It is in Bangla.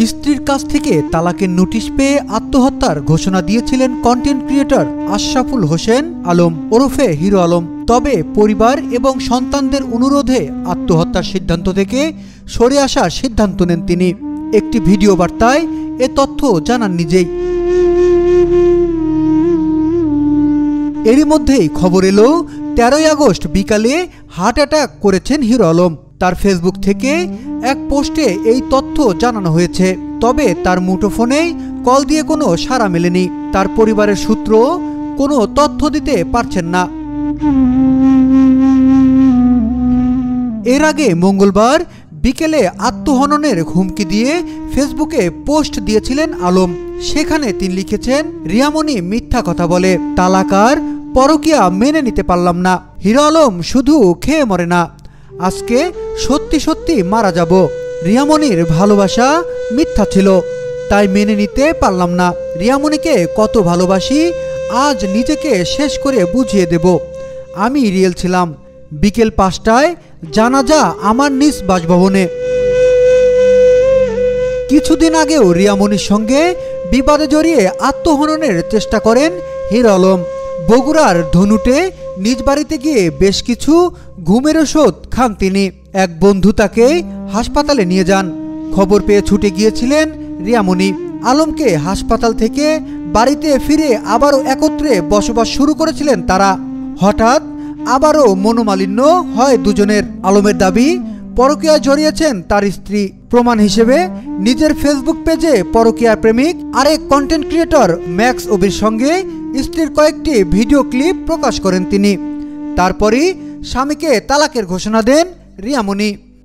স্ত্রীর কাছ থেকে তালাকের নোটিশ পেয়ে আত্মহত্যার ঘোষণা দিয়েছিলেন কন্টেন্ট ক্রিয়েটর আশরাফুল হোসেন আলম ওরফে হিরো আলম। তবে পরিবার এবং সন্তানদের অনুরোধে আত্মহত্যার সিদ্ধান্ত থেকে সরে আসার সিদ্ধান্ত নেন তিনি। একটি ভিডিও বার্তায় এ তথ্য জানান নিজেই। এরই মধ্যেই খবর এলো 13ই আগস্ট বিকালে হার্ট অ্যাটাক করেছেন হিরো আলম। তার ফেসবুক থেকে এক পোস্টে এই তথ্য জানানো হয়েছে। তবে তার মুঠোফোনেই কল দিয়ে কোনো সাড়া মেলেনি। তার পরিবারের সূত্র কোনো তথ্য দিতে পারছেন না। এর আগে মঙ্গলবার বিকেলে আত্মহননের হুমকি দিয়ে ফেসবুকে পোস্ট দিয়েছিলেন আলম। সেখানে তিনি লিখেছেন, রিয়ামণি মিথ্যা কথা বলে, তালাকার পরকিয়া মেনে নিতে পারলাম না। হিরো আলম শুধু খেয়ে মরে না, আজকে সত্যি সত্যি মারা যাব। রিয়ামণির ভালোবাসা মিথ্যা ছিল, তাই মেনে নিতে পারলাম না। রিয়ামণিকে কত ভালোবাসি আজ নিজেকে শেষ করে বুঝিয়ে দেব। আমি রিয়েল ছিলাম। বিকেল 5টায় জানাজা আমার নিজ বাসভবনে। কিছুদিন আগেও রিয়ামণির সঙ্গে বিবাদে জড়িয়ে আত্মহননের চেষ্টা করেন হিরো আলম। বগুড়ার ধনুটে নিজ বাড়িতে গিয়ে বেশ কিছু ঘুমের ওষুধ খান তিনি। এক বন্ধু তাকে হাসপাতালে নিয়ে যান। খবর পেয়ে ছুটে গিয়েছিলেন রিয়ামণি। আলমকে হাসপাতাল থেকে বাড়িতে ফিরে আবারও একত্রে বসবাস শুরু করেছিলেন তারা। হঠাৎ আবারও মনোমালিন্য হয় দুজনের। আলমের দাবি, পরকীয়ায় জড়িয়েছেন তার স্ত্রী। প্রমাণ হিসেবে নিজের ফেসবুক পেজে পরকীয়া প্রেমিক আরেক কন্টেন্ট ক্রিয়েটর ম্যাক্স ওবির সঙ্গে স্ত্রীর কয়েকটি ভিডিও ক্লিপ প্রকাশ করেন তিনি। তারপরই স্বামীকে তালাকের ঘোষণা দেন রিয়ামণি।